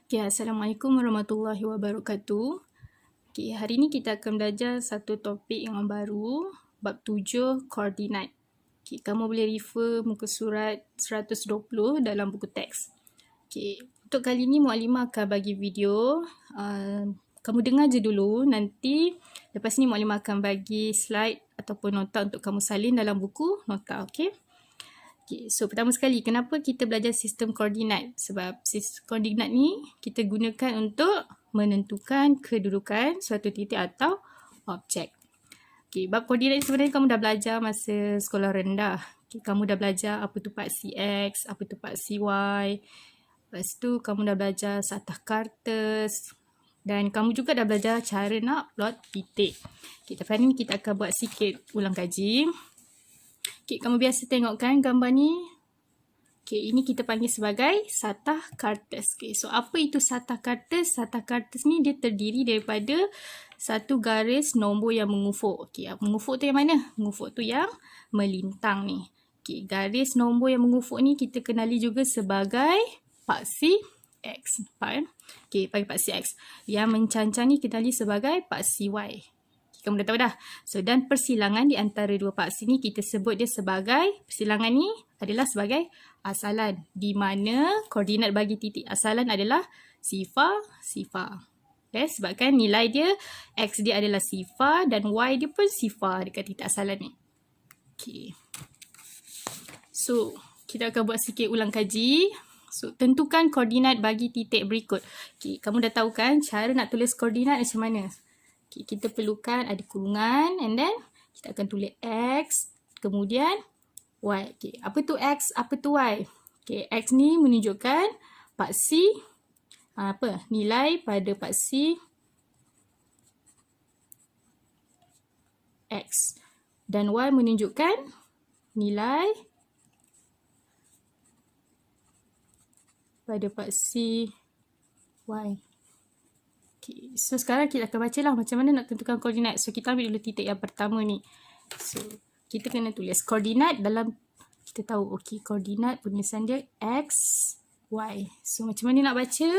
Okay, Assalamualaikum warahmatullahi wabarakatuh. Okay, hari ini kita akan belajar satu topik yang baru, bab 7, koordinat. Okay, kamu boleh refer muka surat 120 dalam buku teks. Okay, untuk kali ini Muallimah akan bagi video. Kamu dengar je dulu, nanti lepas ni Muallimah akan bagi slide ataupun nota untuk kamu salin dalam buku nota, okay? Okay, so pertama sekali, kenapa kita belajar sistem koordinat? Sebab sistem koordinat ni kita gunakan untuk menentukan kedudukan suatu titik atau objek. Okay, bab koordinat ni sebenarnya kamu dah belajar masa sekolah rendah. Okay, kamu dah belajar apa tu paksi X, apa tu paksi Y. Lepas tu kamu dah belajar satah kartes. Dan kamu juga dah belajar cara nak plot titik. Okay, tapi hari ni kita akan buat sikit ulang kaji. Okay, kamu biasa tengok kan gambar ni? Okay, ini kita panggil sebagai satah kartes. Okay, so apa itu satah kartes? Satah kartes ni dia terdiri daripada satu garis nombor yang mengufuk. Okay, mengufuk tu yang mana? Mengufuk tu yang melintang ni. Okay, garis nombor yang mengufuk ni kita kenali juga sebagai paksi X. Nampak kan? Okay, panggil paksi X. Yang mencancang ni kita kenali sebagai paksi Y. Kamu dah tahu dah. So, dan persilangan di antara dua paksi ni kita sebut dia sebagai, persilangan ni adalah sebagai asalan. Di mana koordinat bagi titik asalan adalah sifar. Okay, sebabkan nilai dia, X dia adalah sifar dan Y dia pun sifar dekat titik asalan ni. Okay. So, kita akan buat sikit ulang kaji. So, tentukan koordinat bagi titik berikut. Okay, kamu dah tahu kan cara nak tulis koordinat macam mana? Okay, kita perlukan ada kurungan and then kita akan tulis X, kemudian Y. Okay, apa tu X, apa tu Y? Okay, X ni menunjukkan paksi, nilai pada paksi X. Dan Y menunjukkan nilai pada paksi Y. Okay, so sekarang kita akan baca lah macam mana nak tentukan koordinat. So kita ambil dulu titik yang pertama ni. So kita kena tulis koordinat dalam, kita tahu okay, koordinat penulisan dia X, Y. So macam mana nak baca?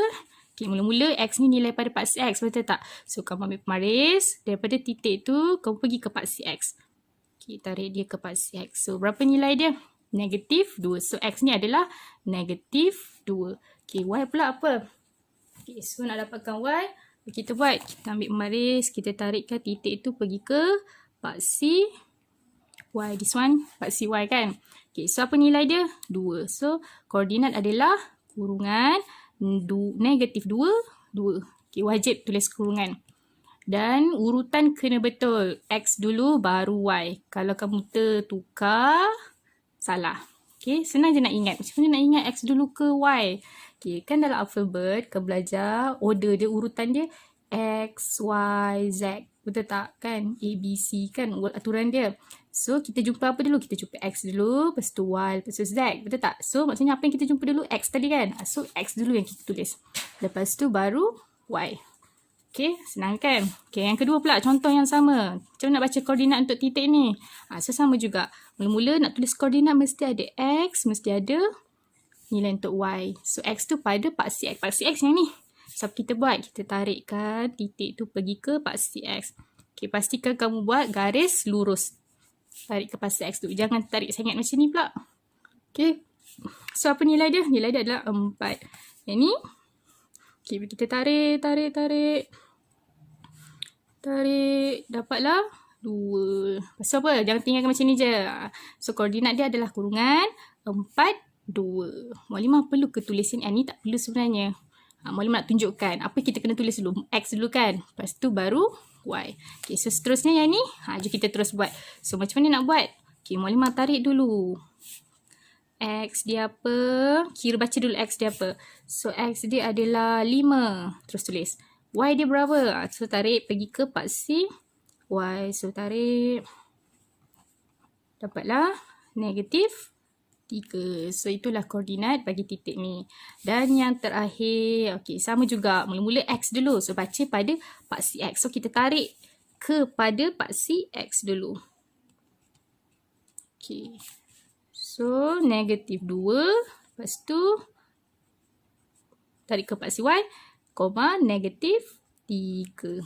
Okay, mula-mula X ni nilai pada paksi X, betul tak? So kamu ambil pemaris, daripada titik tu kamu pergi ke paksi X. Okay, tarik dia ke paksi X. So berapa nilai dia? Negatif 2. So X ni adalah negatif 2. Okay, Y pula apa? Okay, so nak dapatkan Y, kita buat, kita ambil pemaris, kita tarikkan titik tu pergi ke paksi Y. This one, paksi Y kan? Okay, so apa nilai dia? 2. So, koordinat adalah kurungan negatif 2, 2. Okay, wajib tulis kurungan. Dan urutan kena betul. X dulu baru Y. Kalau kamu tertukar, salah. Okay, senang je nak ingat. Macam mana nak ingat X dulu ke Y? Okay, kan dalam alfabet, kamu belajar order dia, urutan dia X, Y, Z. Betul tak? Kan? A, B, C kan aturan dia. So, kita jumpa apa dulu? Kita jumpa X dulu, lepas tu Y, lepas tu Z. Betul tak? So, maksudnya apa yang kita jumpa dulu? X tadi kan? So, X dulu yang kita tulis. Lepas tu baru Y. Okay, senang kan? Okay, yang kedua pula, contoh yang sama. Macam mana nak baca koordinat untuk titik ni? So, sama juga. Mula-mula nak tulis koordinat mesti ada X, mesti ada nilai untuk Y. So, X tu pada paksi X. Paksi X yang ni. So, kita buat. Kita tarikkan titik tu pergi ke paksi X. Okay, pastikan kamu buat garis lurus. Tarik ke paksi X tu. Jangan tarik sangat macam ni pula. Okay. So, apa nilai dia? Nilai dia adalah 4. Yang ni. Okay, kita tarik. Dapatlah 2. Pasal apa? Jangan tinggalkan macam ni je. So, koordinat dia adalah kurungan 4, 2. Muallimah perlu ke tulisin N ni? Tak perlu sebenarnya. Muallimah nak tunjukkan apa kita kena tulis dulu. X dulu kan. Lepas tu baru Y. Okay, so seterusnya yang ni. Jom kita terus buat. So, macam mana nak buat? Okay, Muallimah tarik dulu. X dia apa? Kira baca dulu X dia apa. So, X dia adalah 5. Terus tulis. Y dia berapa? So, tarik pergi ke paksi Y. So, tarik. Dapatlah negatif 3. So, itulah koordinat bagi titik ni. Dan yang terakhir, okay, sama juga. Mula-mula X dulu. So, baca pada paksi X. So, kita tarik kepada paksi X dulu. Okay. So, negatif 2. Lepas tu, tarik ke paksi Y, koma negatif 3.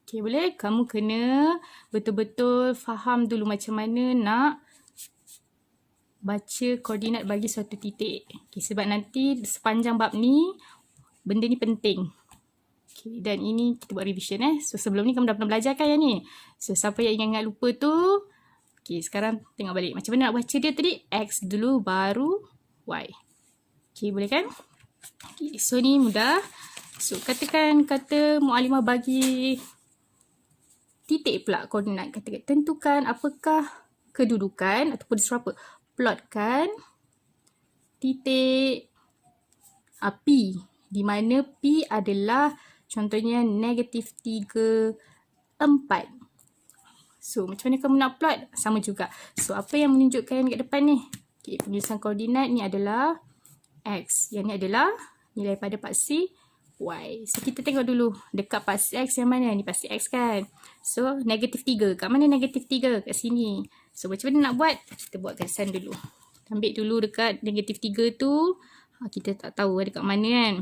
Okay, boleh? Kamu kena betul-betul faham dulu macam mana nak baca koordinat bagi suatu titik. Okay, sebab nanti sepanjang bab ni, benda ni penting. Okay, dan ini kita buat revision So sebelum ni kamu dah pernah belajar kan yang ni? So siapa yang ingat-ingat lupa tu, okay, sekarang tengok balik. Macam mana nak baca dia tadi? X dulu baru Y. Okay, boleh kan? Okay, so ni mudah. So katakan kata Muallimah bagi titik pula koordinat. Katakan tentukan apakah kedudukan ataupun disuruh apa? Plotkan titik P di mana P adalah contohnya negatif 3, 4. So macam mana kamu nak plot? Sama juga. So apa yang menunjukkan kat depan ni? Okay, penulisan koordinat ni adalah X. Yang ni adalah nilai pada paksi Y. So kita tengok dulu dekat paksi X yang mana? Ni paksi X kan? So negatif 3. Kat mana negatif 3? Kat sini. So macam mana nak buat? Kita buat garisan dulu. Ambil dulu dekat negatif 3 tu. Kita tak tahu ada kat mana kan?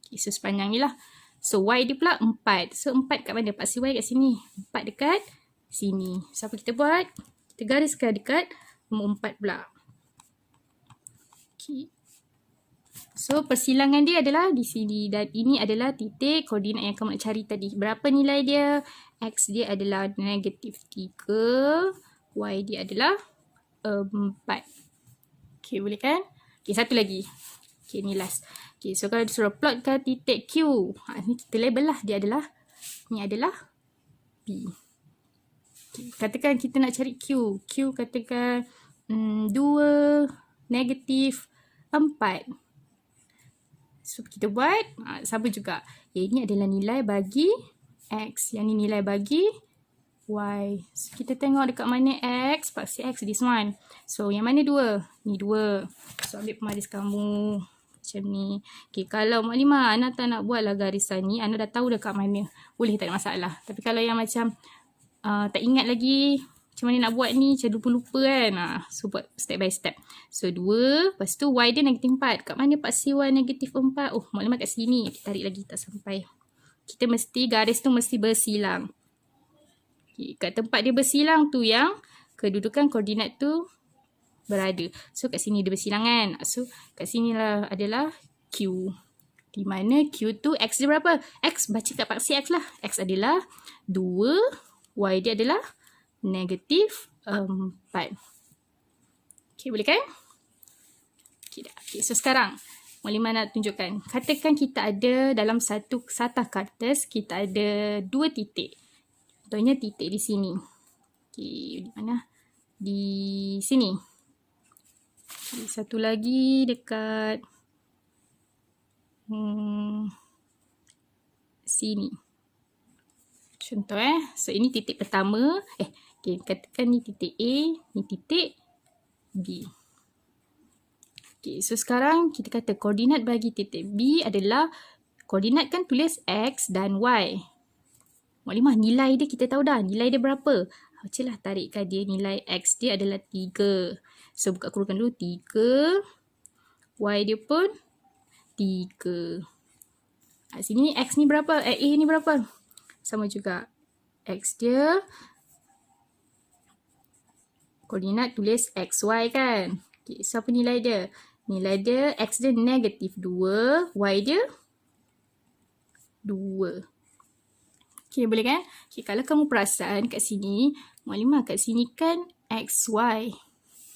Okay, so sepanjang ni lah. So Y dia pula 4. So 4 kat mana? Paksi Y kat sini. 4 dekat sini. So apa kita buat? Kita gariskan dekat nombor 4 pula. Okay. So persilangan dia adalah di sini dan ini adalah titik koordinat yang kamu nak cari tadi. Berapa nilai dia? X dia adalah negatif 3. Y dia adalah 4. Okay, boleh kan? Okay, satu lagi. Okay, ni last. Okay, so kalau disuruh plotkan titik Q. Ni kita label lah. Dia adalah, ni adalah P. Okay, katakan kita nak cari Q. Q katakan 2, negatif 4. So kita buat sama juga. Ini adalah nilai bagi X. Yang ni nilai bagi Y. So kita tengok dekat mana X. Paksi X this one. So yang mana 2? Ni 2. So ambil pemaris kamu. Macam ni. Okay, kalau Muallimah Ana tak nak buatlah garisan ni. Ana dah tahu dekat mana. Boleh, tak ada masalah. Tapi kalau yang macam tak ingat lagi macam mana nak buat ni, macam lupa-lupa kan. So buat step by step. So 2, lepas tu Y dia negatif 4. Kat mana paksi Y negatif 4? Oh, Muallimah kat sini. Kita tarik lagi, tak sampai. Kita mesti, garis tu mesti bersilang. Okay, kat tempat dia bersilang tu yang kedudukan koordinat tu berada. So kat sini dia bersilang kan. So kat sini lah adalah Q. Di mana Q tu X dia berapa? X, baca kat paksi X lah. X adalah 2. Y dia adalah negatif 4. Okay, boleh kan? Okay, dah. Okay, so sekarang Muallimah nak tunjukkan. Katakan kita ada dalam satu satah kertas, kita ada 2 titik. Contohnya titik di sini. Okay, di mana? Di sini. Okay, satu lagi dekat sini. Contoh So ini titik pertama. Okay, katakan ni titik A, ni titik B. Okay, so sekarang kita kata koordinat bagi titik B adalah, koordinat kan tulis X dan Y. Muallimah, nilai dia kita tahu dah. Nilai dia berapa? Bacalah, tarikkan dia. Nilai X dia adalah 3. So buka kurungan dulu. 3. Y dia pun 3. Sini X ni berapa? A ni berapa? Sama juga. X dia, koordinat tulis XY kan. Okay, so apa nilai dia? Nilai dia, X dia negatif 2. Y dia 2. Okay, boleh kan? Okay, kalau kamu perasan kat sini, Muallimah kat sini kan XY.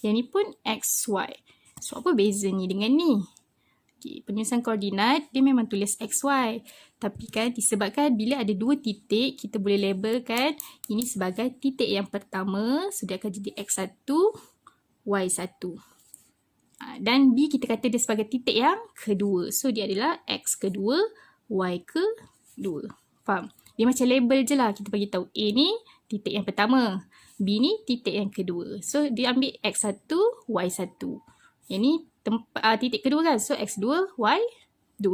Yang ni pun XY. So apa beza ni dengan ni? Okay, penulisan koordinat dia memang tulis XY. Tapi kan disebabkan bila ada 2 titik, kita boleh labelkan ini sebagai titik yang pertama. So dia akan jadi X1, Y1. Dan B kita kata dia sebagai titik yang kedua. So dia adalah X kedua, Y kedua. Faham? Dia macam label je lah. Kita bagi tahu A ni titik yang pertama. B ni titik yang kedua. So dia ambil X1, Y1. Yang ni titik kedua kan. So X2, Y2.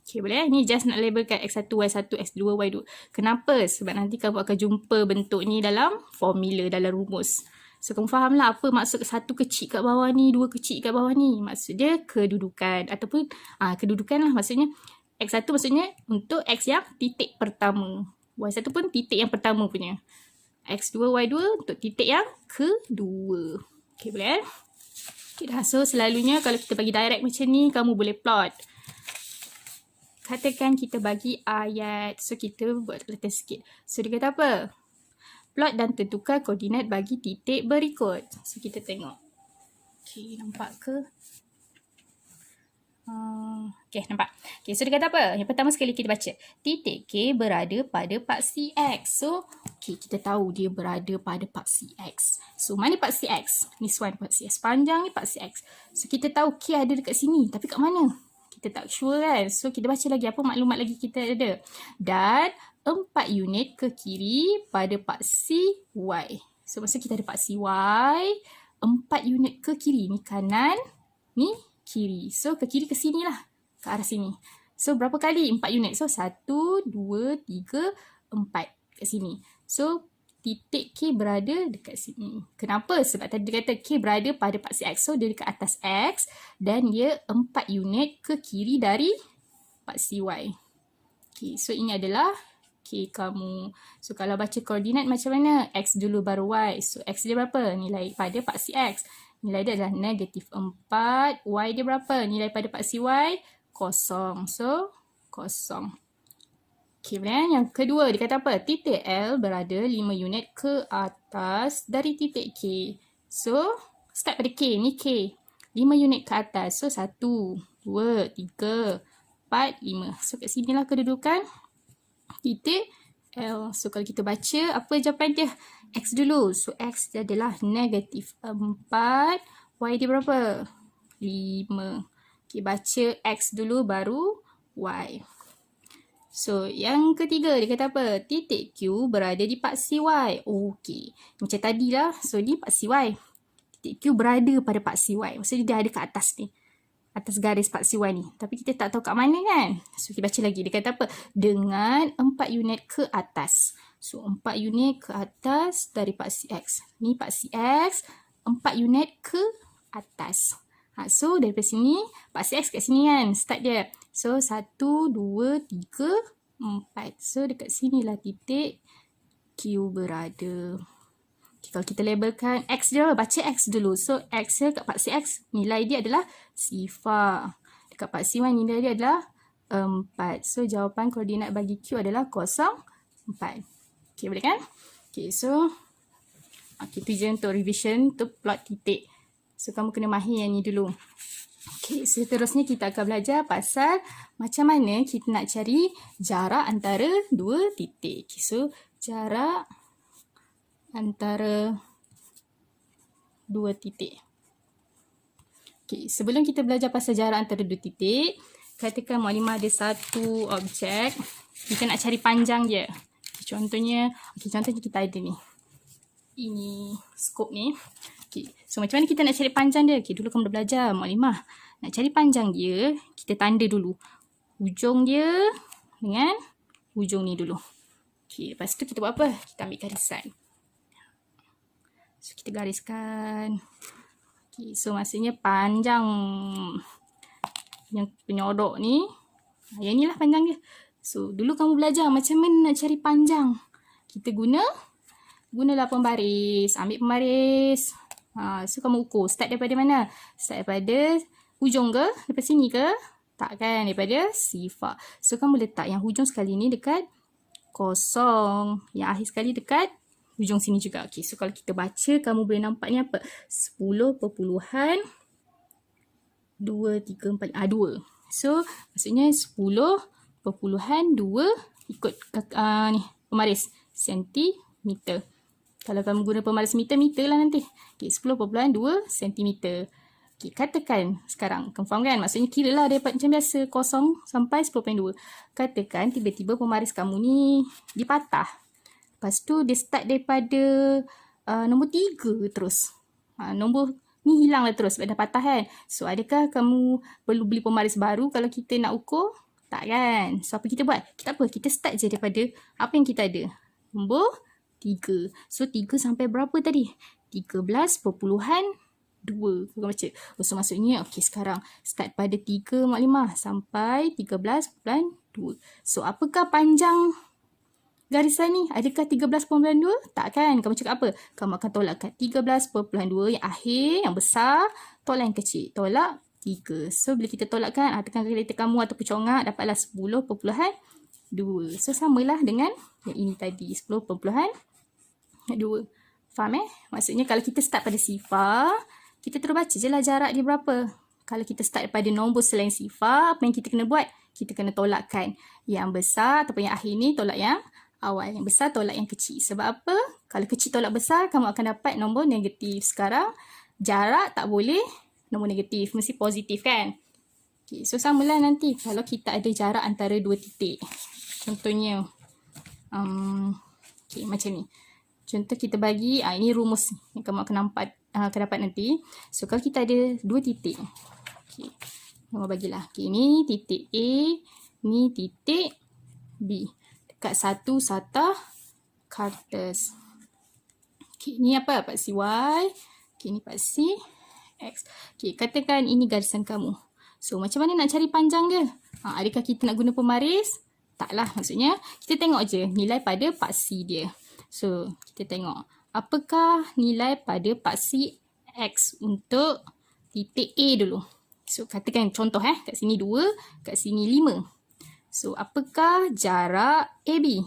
Okay, boleh? Ni just nak labelkan X1, Y1, X2, Y2. Kenapa? Sebab nanti kamu akan jumpa bentuk ni dalam formula, dalam rumus. So kamu faham lah apa maksud satu kecil kat bawah ni, dua kecil kat bawah ni. Maksud dia kedudukan ataupun kedudukan lah, maksudnya X1 maksudnya untuk X yang titik pertama. Y1 pun titik yang pertama punya. X2, Y2 untuk titik yang kedua. Okay, boleh? Okay dah. So selalunya kalau kita bagi direct macam ni, kamu boleh plot. Katakan kita bagi ayat. So kita buat letter sikit. So dia kata apa? Plot dan tentukan koordinat bagi titik berikut. So kita tengok. Okay, nampak ke? Okay, nampak. Okay, so dia kata apa? Yang pertama sekali kita baca. Titik K berada pada paksi X. So, okay, kita tahu dia berada pada paksi X. So, mana paksi X? This one paksi X. Panjang ni paksi X. So, kita tahu K ada dekat sini. Tapi kat mana? Kita tak sure kan? So, kita baca lagi apa maklumat lagi kita ada. Dan 4 unit ke kiri pada paksi Y. So, maksud kita ada paksi Y. 4 unit ke kiri. Ni kanan. Ni kiri. So, ke kiri ke sini lah. Ke arah sini. So, berapa kali? 4 unit. So, 1, 2, 3, 4 kat sini. So, titik K berada dekat sini. Kenapa? Sebab tadi dia kata K berada pada paksi X. So, dia dekat atas X. Dan dia 4 unit ke kiri dari paksi Y. Okay, so ini adalah K kamu. So, kalau baca koordinat macam mana? X dulu baru Y. So, X dia berapa? Nilai pada paksi X. Nilai dia adalah negatif 4. Y dia berapa? Nilai pada paksi Y, 0. So, 0. Okay, yang kedua dia kata apa? Titik L berada 5 unit ke atas dari titik K. So, start pada K. Ni K. 5 unit ke atas. So, 1, 2, 3, 4, 5. So, kat sini lah kedudukan titik L. So, kalau kita baca, apa jawapan dia? X dulu. So, X dia adalah negatif 4. Y dia berapa? 5. Okay, baca X dulu baru Y. So, yang ketiga dia kata apa? Titik Q berada di paksi Y. Okay. Macam tadi lah. So, ni paksi Y. Titik Q berada pada paksi Y. Maksudnya dia ada kat atas ni. Atas garis paksi Y ni. Tapi kita tak tahu kat mana kan? So, kita baca lagi. Dia kata apa? Dengan 4 unit ke atas. So, 4 unit ke atas dari paksi X. Ni paksi X. 4 unit ke atas. So, daripada sini, paksi X kat sini kan? Start dia. So, 1, 2, 3, 4. So, dekat sinilah titik Q berada. Okay, kalau kita labelkan X dia, baca X dulu. So, X dia kat paksi X, nilai dia adalah sifar. Dekat paksi Y, nilai dia adalah 4. So, jawapan koordinat bagi Q adalah 0, 4. Okay, boleh kan? Okay, so, okay, tu je untuk revision, untuk plot titik. So, kamu kena mahir yang ni dulu. Okay, seterusnya kita akan belajar pasal macam mana kita nak cari jarak antara dua titik. Okay, so, jarak antara dua titik. Okay, sebelum kita belajar pasal jarak antara dua titik, katakan Mukadimah ada satu objek, kita nak cari panjang dia. Contohnya kita ada ni. Ini skop ni. Okay, so macam mana kita nak cari panjang dia? Okay, dulu kamu dah belajar Mukadimah. Nak cari panjang dia, kita tanda dulu. Hujung dia dengan hujung ni dulu. Okay, lepas tu kita buat apa? Kita ambil garisan. So, kita gariskan. Okay, so maksudnya panjang yang penyodok ni. Yang ni lah panjang dia. So, dulu kamu belajar macam mana nak cari panjang. Kita gunalah pembaris. Ambil pembaris. So, kamu ukur. Start daripada mana? Start daripada hujung ke? Daripada sini ke? Tak kan? Daripada sifar. So, kamu letak yang hujung sekali ni dekat 0. Yang akhir sekali dekat hujung sini juga. Okay, so kalau kita baca, kamu boleh nampak ni apa? 10.234. 2. So, maksudnya 10.2 ikut ni pembaris sentimeter. Kalau kamu guna pembaris meter lah nanti. Okay, 10.2 sentimeter. Okay, katakan sekarang, confirm kan? Maksudnya kira lah daripada macam biasa, 0 sampai 10.2. Katakan tiba-tiba pembaris kamu ni dipatah. Lepas tu dia start daripada nombor 3 terus. Nombor ni hilang lah terus sebab dah patah kan. So, adakah kamu perlu beli pembaris baru kalau kita nak ukur? Tak kan? So, apa kita buat? Kita start je daripada apa yang kita ada. Nombor 3. So, 3 sampai berapa tadi? 13.2. Kau baca. So maksudnya, okey sekarang start pada 3 maklimah sampai 13.2. So apakah panjang garisan ni? Adakah 13.2? Tak kan? Kamu cakap apa? Kamu akan tolak kat 13.2 yang akhir, yang besar, tolak yang kecil. Tolak 3. So bila kita tolakkan, tekan kalkulator kamu ataupun congak, dapatlah 10.2. So samalah dengan yang ini tadi, 10.2. Faham Maksudnya kalau kita start pada sifar, kita terus baca je lah jarak dia berapa. Kalau kita start pada nombor selain sifar, apa yang kita kena buat? Kita kena tolakkan yang besar ataupun yang akhir ni tolak yang awal. Yang besar tolak yang kecil. Sebab apa? Kalau kecil tolak besar, kamu akan dapat nombor negatif. Sekarang jarak tak boleh nombor negatif, mesti positif kan? Okay, so samalah nanti kalau kita ada jarak antara dua titik. Contohnya, okay, macam ni. Contoh kita bagi, ini rumus yang kamu akan dapat nanti. So kalau kita ada dua titik. Okay, kamu bagilah. Okay, ni titik A, ni titik B. Dekat satu satah kertas. Okay, ni apa? Paksi Y. Okay, ni paksi X. Okay, katakan ini garisan kamu. So, macam mana nak cari panjang dia? Adakah kita nak guna pemaris? Taklah, maksudnya kita tengok je nilai pada paksi dia. So, kita tengok apakah nilai pada paksi X untuk titik A dulu. So, katakan contoh kat sini 2, kat sini 5. So, apakah jarak AB?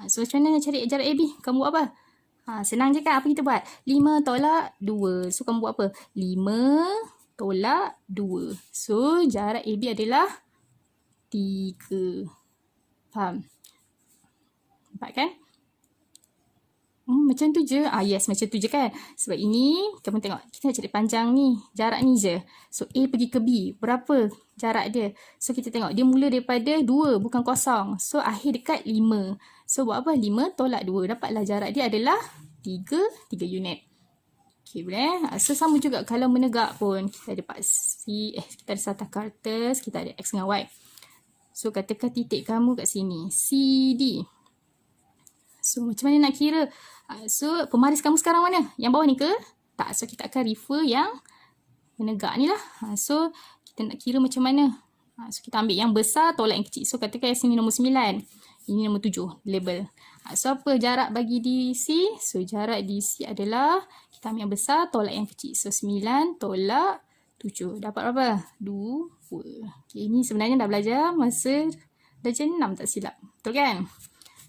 So, macam mana nak cari jarak AB? Kamu buat apa? Senang je kan? Apa kita buat? 5 tolak 2. So, kamu buat apa? 5 tolak 2. So, jarak AB adalah 3. Faham? Nampak kan? Macam tu je. Yes, macam tu je kan? Sebab ini, kamu tengok, kita nak cari panjang ni. Jarak ni je. So, A pergi ke B. Berapa jarak dia? So, kita tengok. Dia mula daripada 2, bukan kosong. So, akhir dekat 5. So, buat apa? 5 tolak 2. Dapatlah jarak dia adalah 3 unit. Okay, boleh? So, sama juga kalau menegak pun. Kita ada paksi, kita ada satah kertas, kita ada X dengan Y. So, katakan titik kamu kat sini. CD. So, macam mana nak kira? So, pemaris kamu sekarang mana? Yang bawah ni ke? Tak. So, kita akan refer yang menegak ni lah. So, kita nak kira macam mana? So, kita ambil yang besar tolak yang kecil. So, katakan sini nombor 9. Ini nombor 7. Label. So, apa jarak bagi DC? So, jarak DC adalah kita ambil yang besar tolak yang kecil. So, 9 tolak 7. Dapat berapa? 2. Okay, ini sebenarnya dah belajar masa darjah 6 tak silap. Betul kan?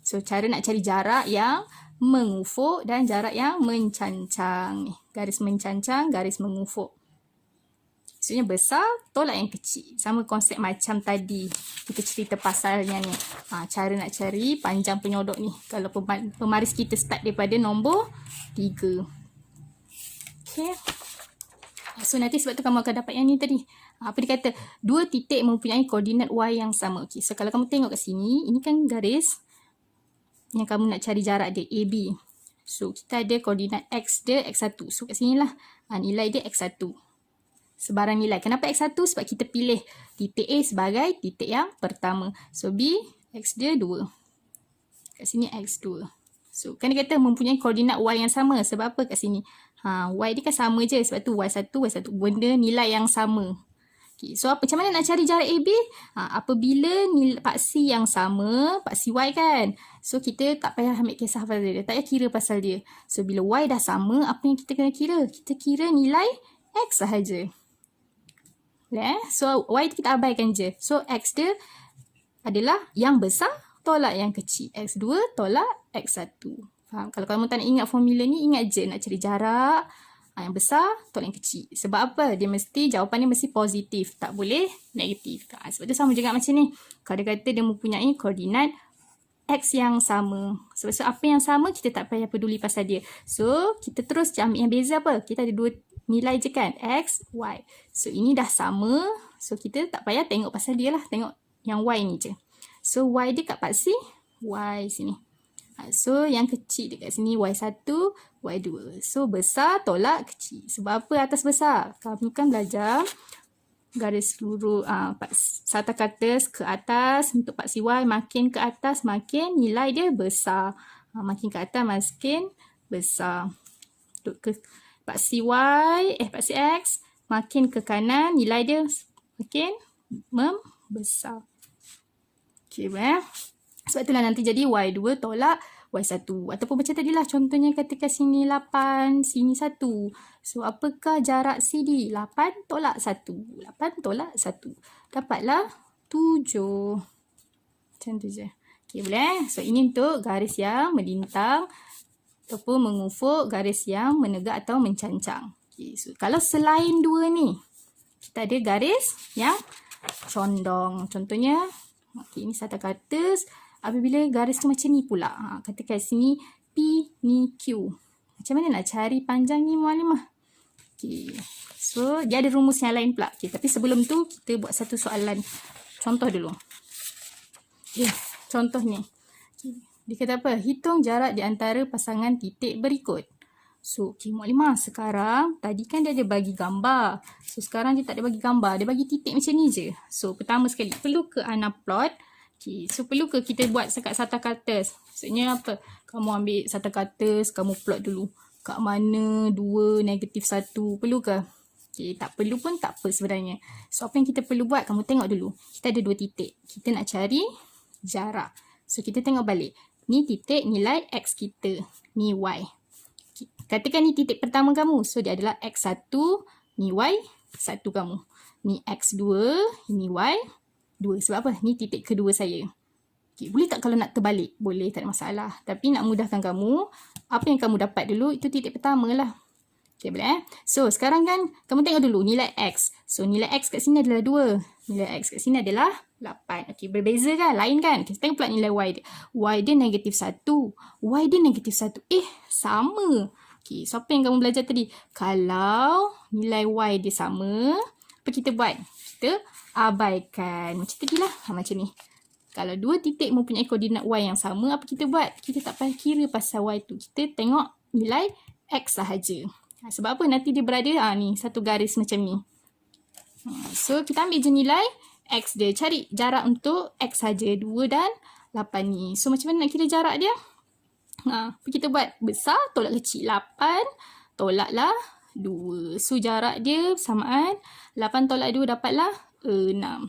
So, cara nak cari jarak yang mengufuk dan jarak yang mencancang. Garis mencancang, garis mengufuk. Maksudnya besar, tolak yang kecil. Sama konsep macam tadi. Kita cerita pasalnya ni. Cara nak cari panjang penyodok ni. Kalau pemaris kita start daripada nombor 3. Okay. So, nanti sebab tu kamu akan dapat yang ni tadi. Apa dia kata? Dua titik mempunyai koordinat Y yang sama. Okay. So, kalau kamu tengok kat sini, ini kan garis yang kamu nak cari jarak dia, AB. So, kita ada koordinat X dia, X1. So, kat sini lah. Nilai dia X1. Sebarang nilai. Kenapa X1? Sebab kita pilih titik A sebagai titik yang pertama. So, B, X dia 2. Kat sini X2. So, kan dia kata mempunyai koordinat Y yang sama. Sebab apa kat sini? Y dia kan sama je. Sebab tu Y1, Y1. Benda nilai yang sama. Okay, so, macam mana nak cari jarak AB? Apabila nilai paksi yang sama, paksi Y kan? So, kita tak payah ambil kisah pasal dia. Tak payah kira pasal dia. So, bila Y dah sama, apa yang kita kena kira? Kita kira nilai X sahaja. So, Y kita abaikan je. So, X dia adalah yang besar tolak yang kecil. X2 tolak X1. Faham? Kalau kamu tak nak ingat formula ni, ingat je nak cari jarak. Yang besar tolak yang kecil. Sebab apa? Jawapan dia mesti positif. Tak boleh negatif. Sebab tu sama juga macam ni. Kalau dia kata dia mempunyai koordinat X yang sama. Sebab apa yang sama, kita tak payah peduli pasal dia. So, kita terus ambil yang beza apa? Kita ada dua nilai je kan? X, Y. So, ini dah sama. So, kita tak payah tengok pasal dia lah. Tengok yang Y ni je. So, Y dia kat paksi Y sini. So, yang kecil dekat sini Y1, Y2. So, besar tolak kecil. Sebab apa atas besar? Kamu kan belajar garis lurus satah kertas ke atas. Untuk paksi Y makin ke atas makin nilai dia besar. Makin ke atas makin besar. duduk ke paksi Y, paksi X, makin ke kanan, nilai dia makin membesar. Okay, sebab itulah nanti jadi Y2 tolak Y1. Ataupun macam tadilah contohnya ketika sini 8, sini 1. So, apakah jarak CD? 8 tolak 1. 8 tolak 1. Dapatlah 7. Macam tu je. Okay, boleh? So, ini untuk garis yang melintang ataupun mengufuk, garis yang menegak atau mencancang. Okay, so, kalau selain dua ni, kita ada garis yang condong. Contohnya, okay, ini satu kata. Apabila garis tu macam ni pula. Kata kat sini P, ni Q. Macam mana nak cari panjang ni Mualimah? Okay. So, dia ada rumus yang lain pula. Okay, tapi sebelum tu, kita buat satu soalan. Contoh dulu. Okay, contoh ni. Okay. Dia kata apa? Hitung jarak di antara pasangan titik berikut. So, okay, Mualimah, sekarang tadi kan dia ada bagi gambar. So, sekarang dia tak ada bagi gambar. Dia bagi titik macam ni je. So, pertama sekali, perlu ke Ana plot? Okay, so perlu ke kita buat sekat satu kata? Maksudnya apa? Kamu ambil satu kata, kamu plot dulu. Kat mana 2, -1. Perlu ke? Okay, tak perlu pun tak apa sebenarnya. So, apa yang kita perlu buat? Kamu tengok dulu. Kita ada 2 titik. Kita nak cari jarak. So, kita tengok balik. Ni titik nilai X kita. Ni Y. Katakan ni titik pertama kamu. So, dia adalah X1. Ni Y1 kamu. Ni X2. Ini Y2. Sebab apa? Ni titik kedua saya. Okay, boleh tak kalau nak terbalik? Boleh, tak ada masalah. Tapi nak mudahkan kamu, apa yang kamu dapat dulu, itu titik pertama lah. Okay, boleh So, sekarang kan, kamu tengok dulu nilai X. So, nilai X kat sini adalah 2. Nilai X kat sini adalah 8. Okay, berbeza kan? Lain kan? Kita tengok pula nilai Y dia. Y dia -1. Y dia -1. Sama. Okay, so apa yang kamu belajar tadi? Kalau nilai Y dia sama, apa kita buat? Kita abaikan. Macam tadi lah. Macam ni. Kalau 2 titik mempunyai koordinat Y yang sama, apa kita buat? Kita tak payah kira pasal Y tu. Kita tengok nilai X sahaja. Sebab apa? Nanti dia berada ni satu garis macam ni. So, kita ambil je nilai X dia. Cari jarak untuk X sahaja. 2 dan 8 ni. So, macam mana nak kira jarak dia? Apa kita buat? Besar tolak kecil. 8 tolaklah 2. So, jarak dia samaan 8 tolak 2 dapatlah 6.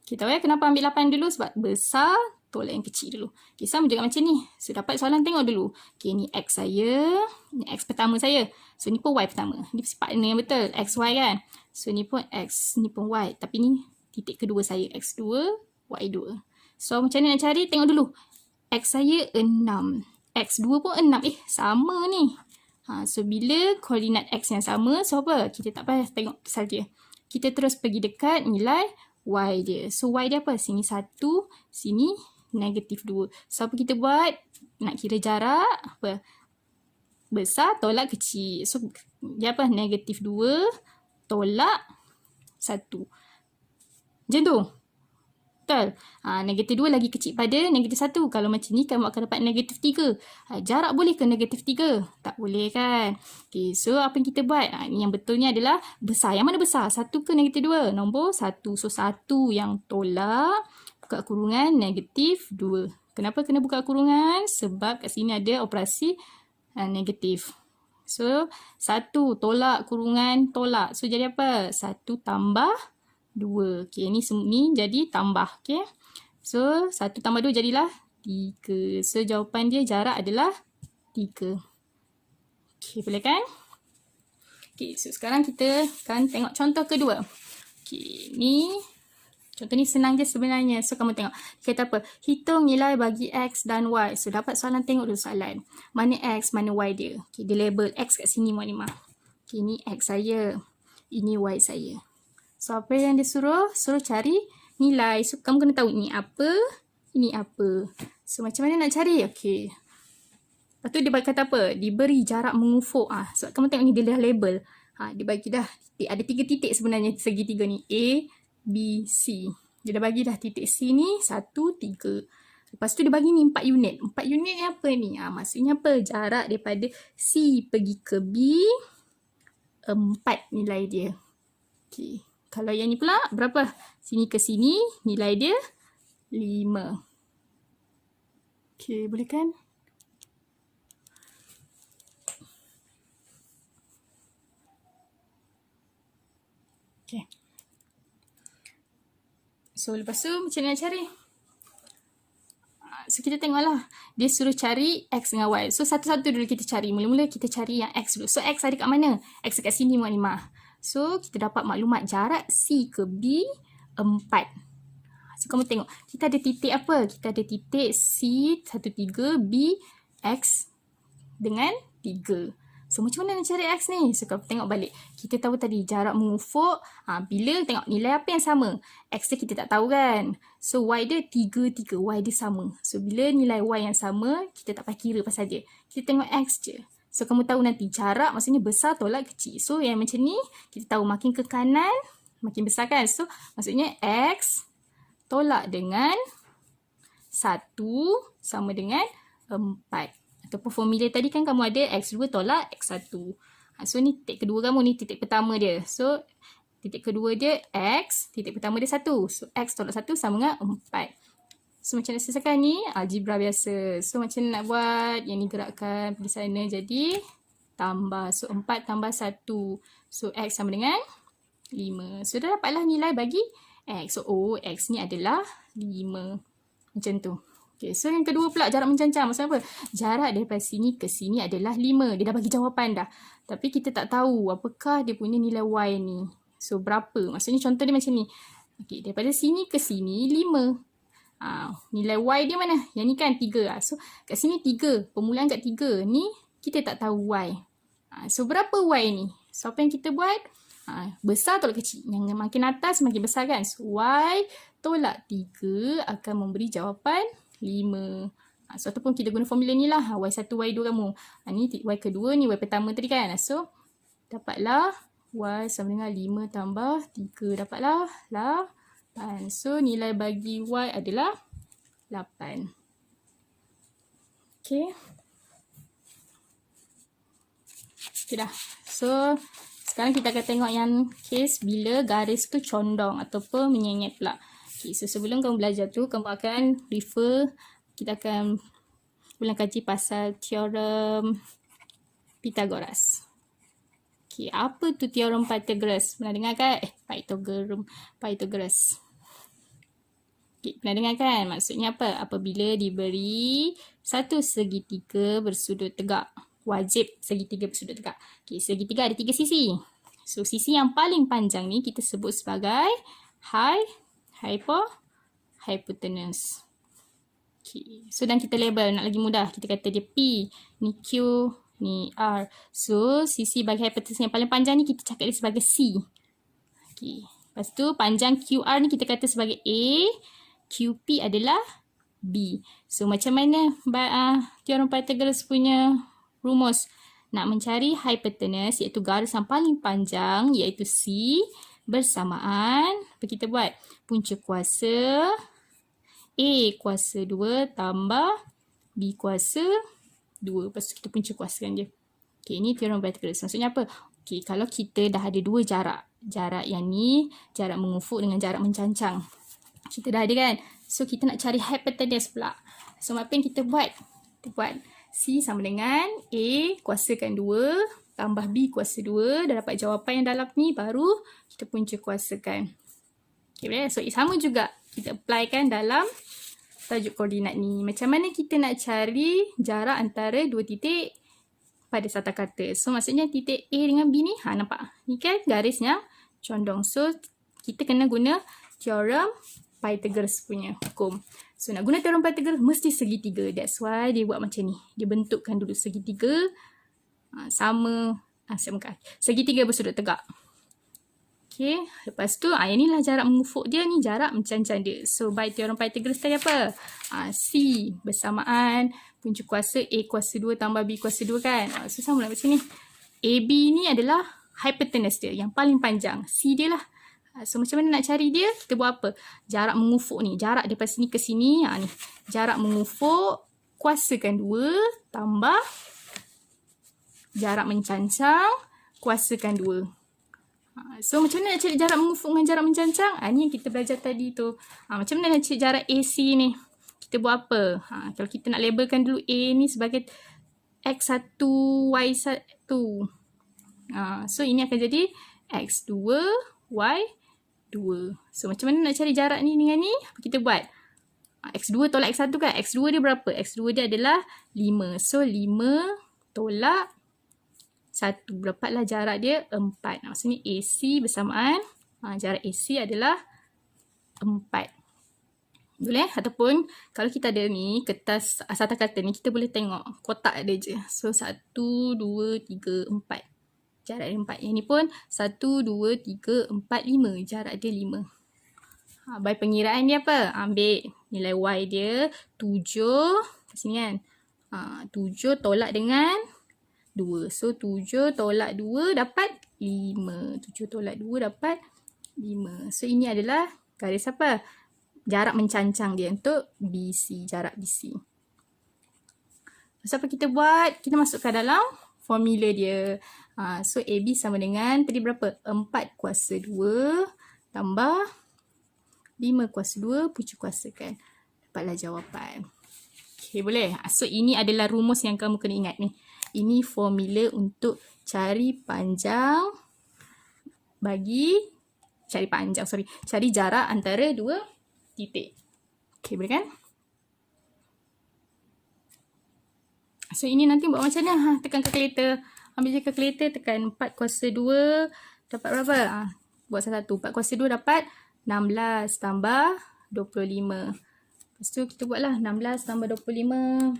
Kita tahu ya kenapa ambil 8 dulu? Sebab besar tolak yang kecil dulu. Okay, sama juga macam ni. So, dapat soalan tengok dulu. Okay, ni X saya. Ni X pertama saya. So, ni pun Y pertama. Ni partner yang betul. X, Y kan? So, ni pun X, ni pun Y. Tapi ni titik kedua saya. X2, Y2. So, macam mana nak cari? Tengok dulu. X saya 6. X2 pun 6. Sama ni. So, bila koordinat X yang sama, so apa? Kita tak payah tengok pasal dia. Kita terus pergi dekat nilai Y dia. So, Y dia apa? Sini 1, sini -2. So, apa kita buat? Nak kira jarak, apa? Besar tolak kecil. So, dia apa? -2 tolak 1. Macam tu. Betul? -2 lagi kecil pada -1. Kalau macam ni, kamu akan dapat -3. Jarak boleh ke -3? Tak boleh kan? Okay, so apa yang kita buat? Yang betulnya adalah besar. Yang mana besar? 1 ke -2? Nombor 1. So, 1 yang tolak, buka kurungan -2. Kenapa kena buka kurungan? Sebab kat sini ada operasi negatif. So, 1 tolak kurungan tolak. So, jadi apa? 1 tambah 2. Okay, ni jadi tambah. Okay. So, 1 tambah 2 jadilah 3. So, jawapan dia jarak adalah 3. Okay, boleh kan? Okay, so sekarang kita akan tengok contoh kedua. Okay, ni contoh ni senang je sebenarnya. So, kamu tengok. Kita apa? Hitung nilai bagi X dan Y. So, dapat soalan, tengok dulu soalan. Mana X, mana Y dia. Okay, dia label X kat sini, Mualimah. Okay, ni X saya. Ini Y saya. So, apa yang dia suruh? Suruh cari nilai. So, kamu kena tahu ini apa, ini apa. So, macam mana nak cari? Okay. Lepas tu dia kata apa? Diberi jarak mengufuk. Sebab kamu tengok ni dia dah label. Dia bagi dah. Ada 3 titik sebenarnya segitiga ni. A, B, C. Dia dah bagi dah titik C ni 1, 3. Lepas tu dia bagi ni 4 unit. 4 unit ni apa ni? Maksudnya apa? Jarak daripada C pergi ke B, 4 nilai dia. Okay. Kalau yang ni pula, berapa? Sini ke sini, nilai dia 5. Okay, boleh kan? Okay. So lepas tu macam mana nak cari? So kita tengoklah. Dia suruh cari X dengan Y. So satu-satu dulu kita cari. Mula-mula kita cari yang X dulu. So X ada kat mana? X dekat sini 5. So kita dapat maklumat jarak C ke B 4. So kamu tengok. Kita ada titik apa? Kita ada titik C 13 B X dengan 3. So macam mana nak cari X ni? So kalau tengok balik. Kita tahu tadi jarak mengufuk. Bila tengok nilai apa yang sama? X dia kita tak tahu kan? So Y dia 3. Y dia sama. So bila nilai Y yang sama, kita tak payah kira pasal dia. Kita tengok X je. So kamu tahu nanti jarak maksudnya besar tolak kecil. So yang macam ni, kita tahu makin ke kanan, makin besar kan? So maksudnya X tolak dengan 1 sama dengan 4. Ataupun formula tadi kan kamu ada X2 tolak X1. So ni titik kedua kamu, ni titik pertama dia. So titik kedua dia X, titik pertama dia 1. So X tolak 1 sama dengan 4. So macam nak selesaikan ni, algebra biasa. So macam nak buat, yang ni gerakkan pergi sana jadi tambah. So 4 tambah 1. So X sama dengan 5. So dah dapatlah nilai bagi X. So X ni adalah 5. Macam tu. Okay, so yang kedua pula jarak mencancang. Maksudnya apa? Jarak daripada sini ke sini adalah 5. Dia dah bagi jawapan dah. Tapi kita tak tahu apakah dia punya nilai Y ni. So berapa? Maksudnya contoh dia macam ni. Okay, daripada sini ke sini 5. Nilai Y dia mana? Yang ni kan 3. So kat sini 3. Permulaan kat 3. Ni kita tak tahu Y. So berapa Y ni? So apa yang kita buat? Besar tolak kecil. Yang makin atas makin besar kan? So Y tolak 3 akan memberi jawapan 5. So ataupun kita guna formula ni lah. Y1, Y2 kamu. Ni Y kedua, ni Y pertama tadi kan. So dapatlah Y sama dengan 5 tambah 3. Dapatlah 8. So nilai bagi Y adalah 8. Okay. Okay dah. So sekarang kita akan tengok yang case bila garis tu condong ataupun menyenyet pula. Okay, so sebelum kamu belajar tu, kamu akan refer, kita akan ulang kaji pasal teorem Pythagoras. Okay, apa tu teorem Pythagoras? Pernah dengar kan? Pythagoras. Okay, pernah dengar kan? Maksudnya apa? Apabila diberi satu segitiga bersudut tegak. Wajib segitiga bersudut tegak. Okay, segitiga ada 3 sisi. So, sisi yang paling panjang ni kita sebut sebagai hypotenuse. Okay. So dan kita label nak lagi mudah. Kita kata dia P, ni Q, ni R. So sisi bagi hypotenuse yang paling panjang ni kita cakap dia sebagai C. Okay. Lepas tu panjang QR ni kita kata sebagai A, QP adalah B. So macam mana teorem Pythagoras punya rumus? Nak mencari hypotenuse iaitu garis yang paling panjang iaitu C bersamaan. Apa kita buat? Punca kuasa A kuasa 2 tambah B kuasa 2. Lepas tu kita punca kuasakan dia. Okay, ini teorem Pythagoras. Maksudnya apa? Okay, kalau kita dah ada dua jarak. Jarak yang ni, jarak mengufuk dengan jarak mencancang. Kita dah ada kan? So, kita nak cari hypotenuse pula. So, apa yang kita buat? Kita buat C sama dengan A kuasakan 2 tambah B kuasa 2. Dah dapat jawapan yang dalam ni, baru kita punca kuasakan. Okay, so sama juga kita applykan dalam tajuk koordinat ni. Macam mana kita nak cari jarak antara dua titik pada satu kata. So maksudnya titik A dengan B ni, nampak? Ni kan garisnya condong. So kita kena guna teorem Pythagoras punya hukum. So nak guna teorem Pythagoras mesti segitiga. That's why dia buat macam ni. Dia bentukkan dulu segitiga sama segitiga bersudut tegak. Okay, lepas tu yang inilah jarak mengufuk dia, ni jarak mencancang dia. So by teorem Pythagoras tadi apa? C bersamaan punca kuasa A kuasa 2 tambah B kuasa 2 kan. So sama lah macam ni. AB ni adalah hypotenuse dia yang paling panjang. C dia lah. So macam mana nak cari dia? Kita buat apa? Jarak mengufuk ni, jarak daripada sini ke sini, ni. Jarak mengufuk kuasakan 2 tambah jarak mencancang kuasakan 2. So macam mana nak cari jarak mengufuk dengan jarak mencancang? Ni yang kita belajar tadi tu. Macam mana nak cari jarak AC ni? Kita buat apa? Kalau kita nak labelkan dulu A ni sebagai X1, Y1. So ini akan jadi X2, Y 2. So macam mana nak cari jarak ni dengan ni? Apa kita buat? X2 tolak X1 kan? X2 dia berapa? X2 dia adalah 5. So 5 tolak 1. Dapatlah jarak dia 4. Maksudnya AC bersamaan. Jarak AC adalah 4. Boleh? Ataupun kalau kita ada ni kertas asata kata ni, kita boleh tengok kotak ada je. So 1, 2, 3, 4. Jarak dia 4. Yang ni pun 1, 2, 3, 4, 5. Jarak dia 5. By pengiraan dia apa? Ambil nilai Y dia 7. Kat sini kan? 7 tolak dengan 2. So 7 tolak 2 dapat 5. 7 tolak 2 dapat 5. So ini adalah garis apa? Jarak mencancang dia untuk BC. Jarak BC. So apa kita buat? Kita masukkan dalam formula dia. So AB sama dengan tadi berapa? 4 kuasa 2 tambah 5 kuasa 2 punca kuasakan. Dapatlah jawapan. Okay, boleh? So ini adalah rumus yang kamu kena ingat ni. Ini formula untuk cari panjang cari jarak antara dua titik. Okay, boleh kan? So ini nanti buat macam mana? Tekan kalkulator. Ambil je kalkulator, tekan 4 kuasa 2 dapat berapa? Buat satu. 4 kuasa 2 dapat 16 tambah 25. Lepas tu kita buatlah 16 tambah 25.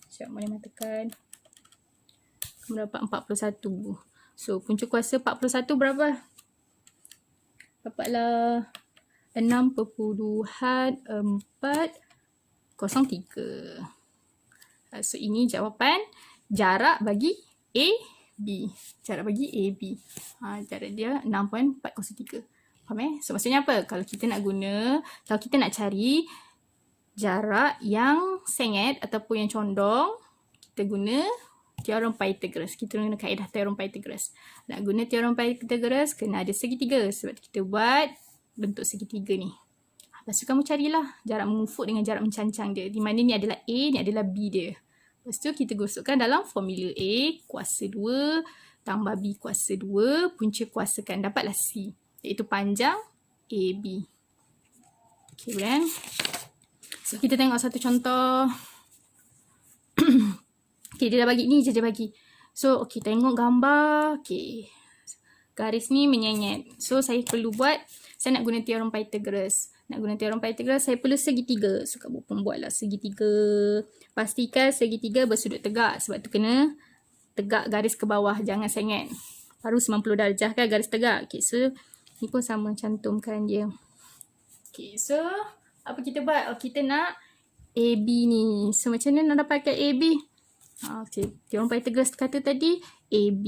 Sekejap, boleh tekan. Kamu dapat 41. So punca kuasa 41 berapa? Dapatlah 6.403. So ini jawapan jarak bagi AB. Jarak bagi AB. Jarak dia 6.403. Faham So maksudnya apa? Kalau kita nak cari jarak yang sengit ataupun yang condong, kita guna teorem Pythagoras. Kita guna kaedah teorem Pythagoras. Nak guna teorem Pythagoras, kena ada segitiga. Sebab kita buat bentuk segitiga ni. Lepas tu kamu carilah jarak mengufuk dengan jarak mencancang dia. Di mana ni adalah A, ni adalah B dia. Lepas tu kita gosokkan dalam formula A, kuasa 2 tambah B kuasa 2, punca kuasakan. Dapatlah C. Iaitu panjang AB. Okay, boleh kan? So kita tengok satu contoh. Okay, dia dah bagi ni je dia bagi. So, okay, tengok gambar. Okay. Garis ni menyenyet. So, saya perlu saya nak guna teorem Pythagoras. Saya perlu segitiga. So, kamu pun buatlah segitiga. Pastikan segitiga bersudut tegak. Sebab tu kena tegak garis ke bawah. Jangan sengit. Baru 90 darjah kan garis tegak. Okay, so, ni pun sama cantumkan dia. Okay, so, apa kita buat? Kita nak AB ni. So, macam mana nak dapatkan AB? Okay. Teorem Pythagoras kata tadi AB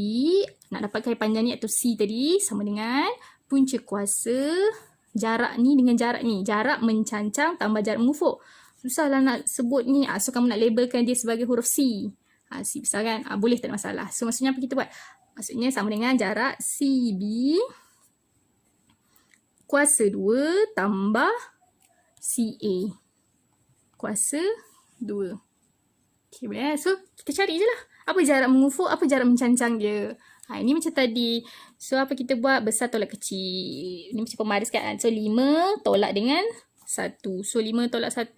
nak dapatkan panjang ni atau C tadi sama dengan punca kuasa jarak ni dengan jarak ni. Jarak mencancang tambah jarak mengufuk. Susahlah nak sebut ni. So kamu nak labelkan dia sebagai huruf C. C besar kan? Boleh, tak ada masalah. So maksudnya apa kita buat? Maksudnya sama dengan jarak CB kuasa 2 tambah CA kuasa 2. Okay, boleh. So, kita cari je lah. Apa jarak mengufuk, apa jarak mencancang dia. Ini macam tadi. So, apa kita buat? Besar tolak kecil. Ini macam pemaris kan. So, 5 tolak dengan 1. So, 5 tolak 1.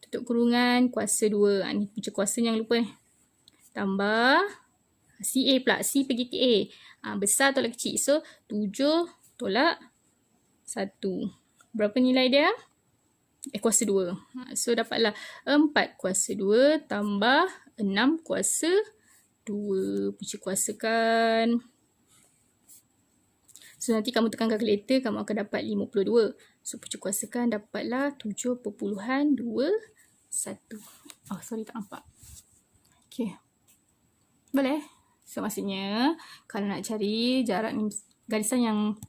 Tutup kurungan. Kuasa 2. Ni punca kuasa jangan lupa. Tambah. CA pula. C pergi ke A. Besar tolak kecil. So, 7 tolak 1. Berapa nilai dia? Kuasa 2. So, dapatlah 4 kuasa 2 tambah 6 kuasa 2. Punca kuasakan. So, nanti kamu tekan kalkulator, kamu akan dapat 52. So, punca kuasakan dapatlah 7.21. Sorry, tak nampak. Okay. Boleh? So, maksudnya, kalau nak cari jarak ni, garisan yang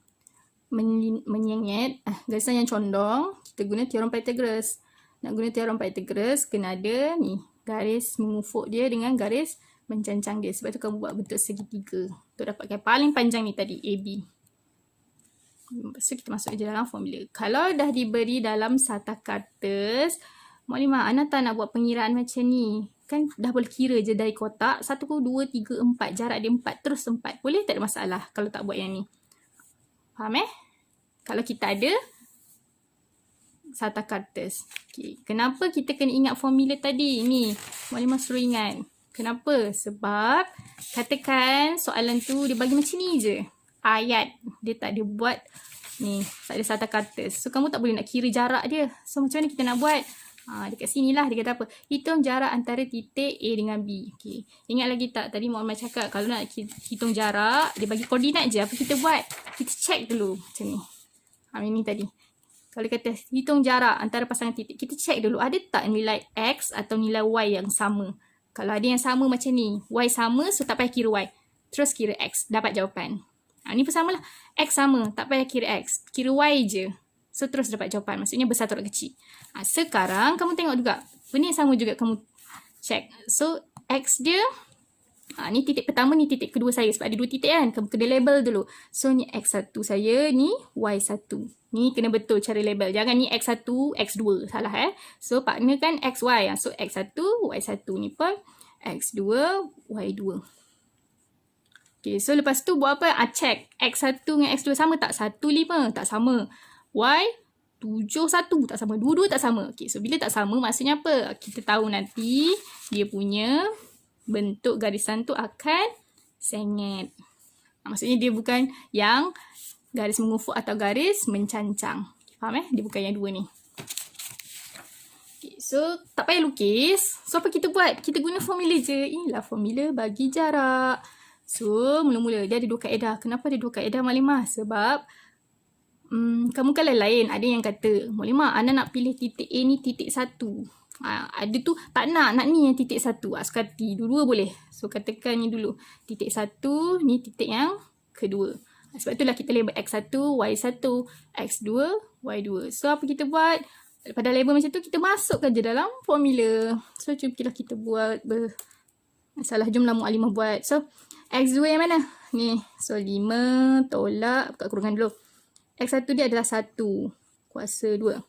menyenyet, garisan yang condong, kita guna teorem Pythagoras. Nak guna teorem Pythagoras, kena ada ni, garis mengufuk dia dengan garis mencancang dia. Sebab tu kamu buat bentuk segitiga. Untuk dapatkan paling panjang ni tadi, AB. Lepas tu kita masuk je dalam formula. Kalau dah diberi dalam sata kertas, Muklimah, Ana tak nak buat pengiraan macam ni. Kan dah boleh kira je dari kotak. 1, 2, 3, 4. Jarak dia 4, terus 4. Boleh, tak ada masalah kalau tak buat yang ni. Faham Kalau kita ada Sarta Kartes. Kenapa kita kena ingat formula tadi? Ni, Maklimah suruh ingat. Kenapa? Sebab katakan soalan tu dia bagi macam ni je. Ayat. Dia tak ada buat ni, tak ada Sarta Kartes. So, kamu tak boleh nak kira jarak dia. So, macam mana kita nak buat? Dekat sini lah dia kata apa? Hitung jarak antara titik A dengan B. Ingat lagi tak? Tadi Muhammad cakap kalau nak hitung jarak, dia bagi koordinat je. Apa kita buat? Kita check dulu. Macam ni. Ini tadi. Kalau kata hitung jarak antara pasangan titik, kita check dulu ada tak nilai X atau nilai Y yang sama. Kalau ada yang sama macam ni, Y sama, so tak payah kira Y. Terus kira X, dapat jawapan. Ni pun sama lah. X sama, tak payah kira X. Kira Y je. So terus dapat jawapan. Maksudnya besar turut kecil. Sekarang kamu tengok juga. Benda yang sama juga kamu check. So X dia, ni titik pertama, ni titik kedua saya. Sebab ada dua titik kan. Kamu kena label dulu. So ni X1 saya, ni Y1. Ni kena betul cara label. Jangan ni X1, X2. Salah So partner kan XY. So X1, Y1. Ni pun X2, Y2. So lepas tu buat apa? Check. X1 dengan X2 sama tak? 1,5. Tak sama. Y, 7,1. Tak sama. Dua-dua tak sama. So bila tak sama maksudnya apa? Kita tahu nanti dia punya bentuk garisan tu akan sengit. Maksudnya dia bukan yang garis mengufuk atau garis mencancang. Faham Dia bukan yang dua ni. So, tak payah lukis. So, apa kita buat? Kita guna formula je. Inilah formula bagi jarak. So, mula-mula dia ada dua kaedah. Kenapa ada dua kaedah, Maklimah? Sebab kamu kan lain. Ada yang kata, Maklimah, Ana nak pilih titik A ni titik 1. Ada tu tak nak ni yang titik 1. Sekati. Dua-dua boleh. So, katakan ni dulu. Titik 1, ni titik yang kedua. Sebab itulah kita label X1, Y1, X2, Y2. So, apa kita buat? Pada label macam tu, kita masukkan je dalam formula. So, cubalah kita buat. Salah, jomlah Mu'alimah buat. So, X2 yang mana? Ni. So, 5 tolak, buka kurungan dulu. X1 dia adalah 1 kuasa 2.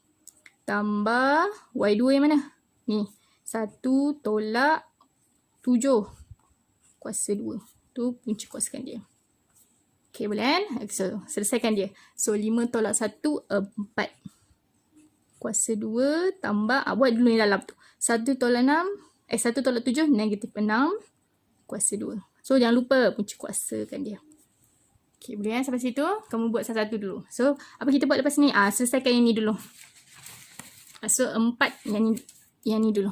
Tambah Y2 yang mana? Ni. 1 tolak 7 kuasa 2. Tu punca kuasakan dia. Boleh kan? So, selesaikan dia. So, 5 tolak 1, 4. Kuasa 2 tambah, buat dulu yang dalam tu. 1 tolak 6, 1 tolak 7, negatif 6. Kuasa 2. So, jangan lupa punca kuasakan dia. Boleh kan? Sampai situ, kamu buat satu-satu dulu. So, apa kita buat lepas ni? Selesaikan yang ni dulu. So, 4 yang ni dulu.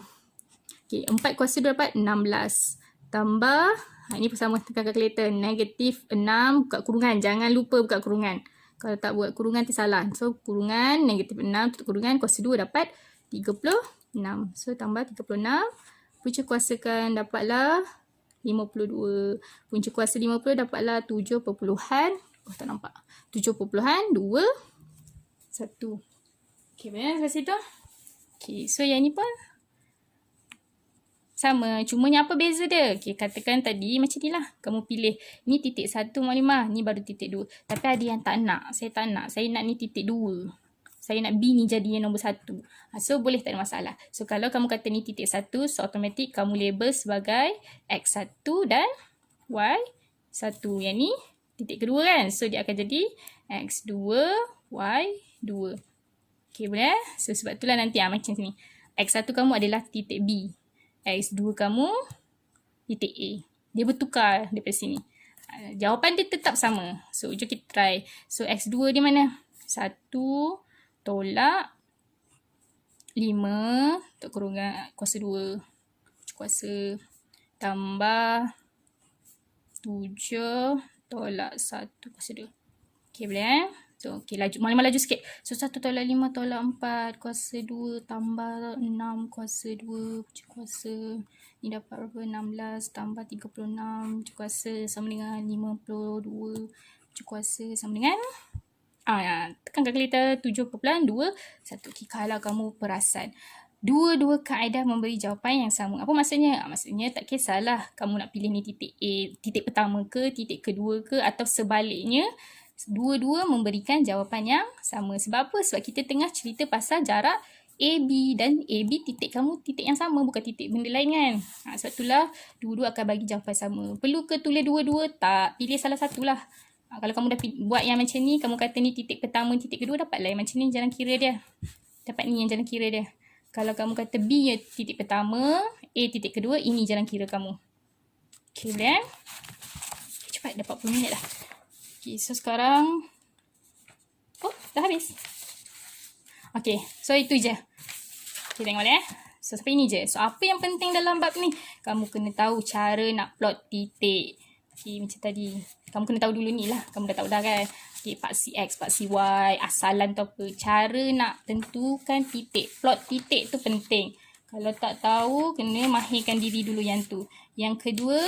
4 kuasa 2 dapat 16. Tambah, ini bersama tekan kalkulator. Negatif 6, buka kurungan. Jangan lupa buka kurungan. Kalau tak buat kurungan, tersalah. So, kurungan, negatif 6, tutup kurungan. Kuasa 2 dapat 36. So, tambah 36. Punca kuasakan dapatlah 52. Punca kuasa 50 dapatlah 7 perpuluhan. Tak nampak. 7,2. 1. Benar sampai situ? So, yang ni pun sama. Cumanya apa beza dia? Katakan tadi macam ni lah. Kamu pilih ni titik 1, Maklimah. Ni baru titik 2. Tapi ada yang tak nak. Saya tak nak. Saya nak ni titik 2. Saya nak B ni jadi yang nombor 1. So, boleh tak ada masalah. So, kalau kamu kata ni titik 1, so automatik kamu label sebagai X1 dan Y1. Yang ni titik kedua kan? So, dia akan jadi X2, Y2. Boleh? So, sebab itulah nanti macam ni. X1 kamu adalah titik B. X2 kamu titik A. Dia bertukar daripada sini. Jawapan dia tetap sama. So, jom kita try. So, X2 dia mana? 1 tolak 5 untuk kurungan kuasa 2. Kuasa tambah 7 tolak 1 kuasa 2. Boleh So, laju. Maklimah laju sikit. So, 1 tolak 5 tolak 4 kuasa 2 tambah 6 kuasa 2 kuasa. Ni dapat berapa? 16 tambah 36 kuasa sama dengan 52 kuasa sama dengan tekan kalkulator 7.21. Kalau kamu perasan, dua-dua kaedah memberi jawapan yang sama. Apa maksudnya? Maksudnya tak kisahlah kamu nak pilih ni titik A, titik pertama ke, titik kedua ke atau sebaliknya. Dua-dua memberikan jawapan yang sama. Sebab apa? Sebab kita tengah cerita pasal jarak AB dan AB titik kamu titik yang sama, bukan titik benda lain kan. Sebab itulah dua-dua akan bagi jawapan sama. Perlu ke tulis dua-dua? Tak. Pilih salah satu lah. Kalau kamu dah buat yang macam ni, kamu kata ni titik pertama, titik kedua, dapatlah yang macam ni jalan kira dia. Dapat ni yang jalan kira dia. Kalau kamu kata B titik pertama, A titik kedua, ini jalan kira kamu. Okay, boleh eh? Cepat, dah 40 minit dah. Okay, so sekarang, oh, dah habis. Okay, so itu je. Okay, tengok boleh eh? So, sampai ini je. So, apa yang penting dalam bab ni? Kamu kena tahu cara nak plot titik. Okay, macam tadi. Kamu kena tahu dulu ni lah. Kamu dah tahu dah kan? Okay, paksi X, paksi Y, asalan tu apa. Cara nak tentukan titik. Plot titik tu penting. Kalau tak tahu, kena mahirkan diri dulu yang tu. Yang kedua,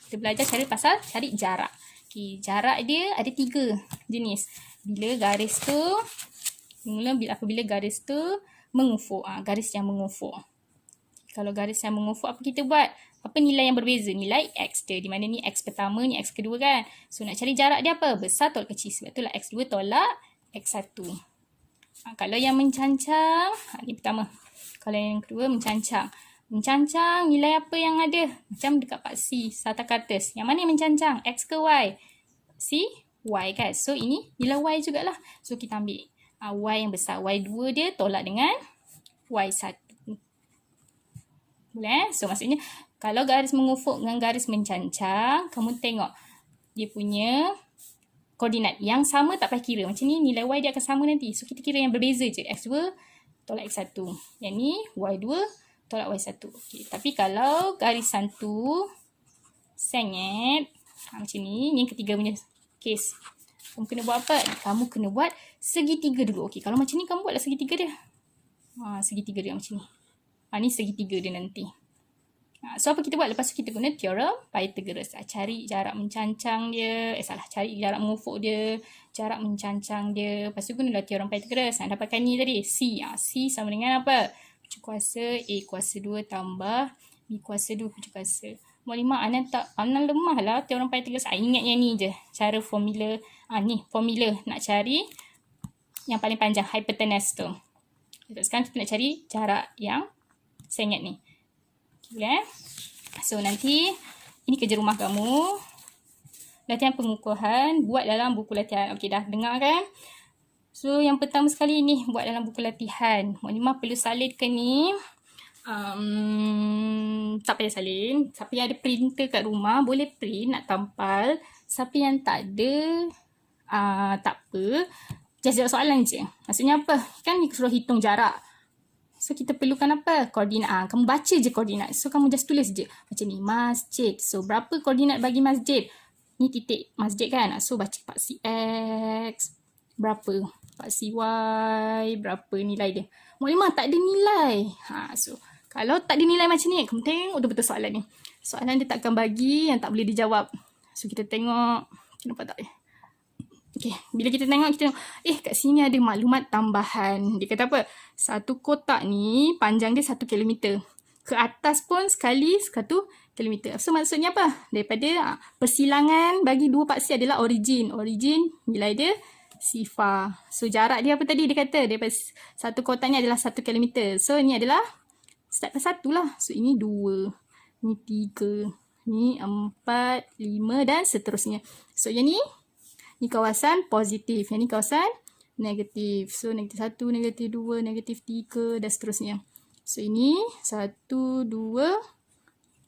kita belajar cari jarak. Okay, jarak dia ada 3 jenis. Bila garis tu, apabila garis tu mengufuk. Garis yang mengufuk. Kalau garis yang mengufuk, apa kita buat? Apa nilai yang berbeza? Nilai X dia. Di mana ni X pertama, ni X kedua kan? So, nak cari jarak dia apa? Besar tolak kecil. Sebab tu lah X2 tolak X1. Kalau yang mencancang, ni pertama. Kalau yang kedua, mencancang. Mencancang, nilai apa yang ada? Macam dekat paksi, Satakartus. Yang mana yang mencancang? X ke Y? Si Y kan? So, ini nilai Y jugalah. So, kita ambil Y yang besar. Y2 dia tolak dengan Y1. Boleh? So, maksudnya, kalau garis mengufuk dengan garis mencancang, kamu tengok dia punya koordinat. Yang sama tak payah kira. Macam ni, nilai Y dia akan sama nanti. So, kita kira yang berbeza je. X2 tolak X1. Yang ni, Y2 tolak Y1. Okay. Tapi kalau garisan tu sengit, macam ni, yang ketiga punya case. Kamu kena buat apa? Kamu kena buat segitiga dulu. Okey, kalau macam ni kamu buatlah segitiga dia. Segitiga dia macam ni. Ni segitiga dia nanti. So apa kita buat? Lepas tu kita guna teorem Pythagoras. Cari jarak mencancang dia. Cari jarak mengufuk dia. Jarak mencancang dia. Lepas tu gunalah teorem Pythagoras. Dapatkan ni tadi. C. C sama dengan apa? Kuasa kuasa A kuasa 2 tambah B kuasa 2 kuasa. Maklumat Anan lemah lah teorem Pythagoras. Ingat yang ni je. Cara formula. Ni formula nak cari yang paling panjang. Hypotenuse tu. Sekarang kita nak cari jarak yang sengit ni. Boleh? So nanti ini kerja rumah kamu. Latihan pengukuhan. Buat dalam buku latihan. Okey dah dengar kan? So yang pertama sekali ni buat dalam buku latihan. Maklumat perlu salinkan ni. Tak payah salin. Siapa yang ada printer kat rumah boleh print nak tampal. Siapa yang tak ada tak apa. Just jawab soalan je. Maksudnya apa? Kan ni suruh hitung jarak. So kita perlukan apa? Koordinat. Kamu baca je koordinat. So kamu just tulis je. Macam ni masjid. So berapa koordinat bagi masjid? Ni titik masjid kan? So baca paksi X. Berapa? Paksi Y. Berapa nilai dia? Maklumat tak ada nilai. So kalau tak ada nilai macam ni, kamu tengok betul-betul soalan ni. Soalan dia takkan bagi yang tak boleh dijawab. So kita tengok. Nampak tak? Okay, bila kita tengok, kat sini ada maklumat tambahan. Dia kata apa? Satu kotak ni panjang dia 1 kilometer. Ke atas pun sekali 1 kilometer. So maksudnya apa? Daripada persilangan bagi dua paksi adalah origin. Origin nilai dia sifar. So jarak dia apa tadi? Dia kata daripada satu kotak ni adalah 1 kilometer. So ni adalah start ke 1 lah. So ini 2. Ni 3. Ni 4, 5 dan seterusnya. So yang ni kawasan positif. Yang ni kawasan negatif. So, negatif 1, negatif 2, negatif 3 dan seterusnya. So, ini 1, 2,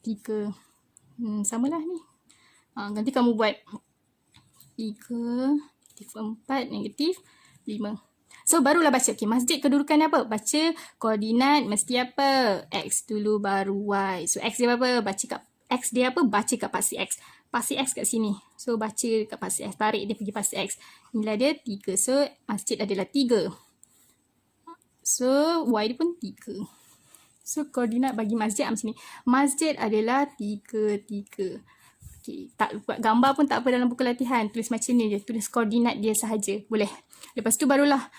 3. Samalah ni. Nanti kamu buat 3, negatif 4, negatif 5. So, barulah baca. Okay, masjid kedudukannya apa? Baca koordinat mesti apa? X dulu baru Y. So, X dia apa? Baca kat X dia apa? Baca kat paksi X. Paksi X kat sini. So, baca kat paksi X. Tarik dia pergi paksi X. Nilai dia 3. So, masjid adalah 3. So, Y dia pun 3. So, koordinat bagi masjid macam ni. Masjid adalah 3, 3. Okay. Tak buat gambar pun tak apa dalam buku latihan. Tulis macam ni je. Tulis koordinat dia sahaja. Boleh. Lepas tu barulah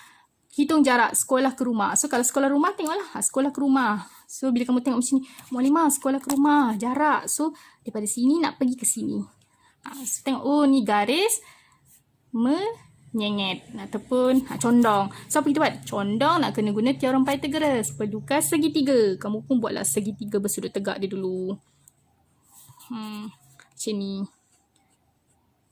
hitung jarak sekolah ke rumah. So, kalau sekolah rumah, tengoklah. Sekolah ke rumah. So, bila kamu tengok macam ni, Maklumat, sekolah ke rumah, jarak. So, daripada sini nak pergi ke sini. So, tengok, ni garis menyengit ataupun condong. So, apa kita buat? Condong nak kena guna teorem Pythagoras. Perlukan segitiga. Kamu pun buatlah segitiga bersudut tegak dia dulu. Macam ni.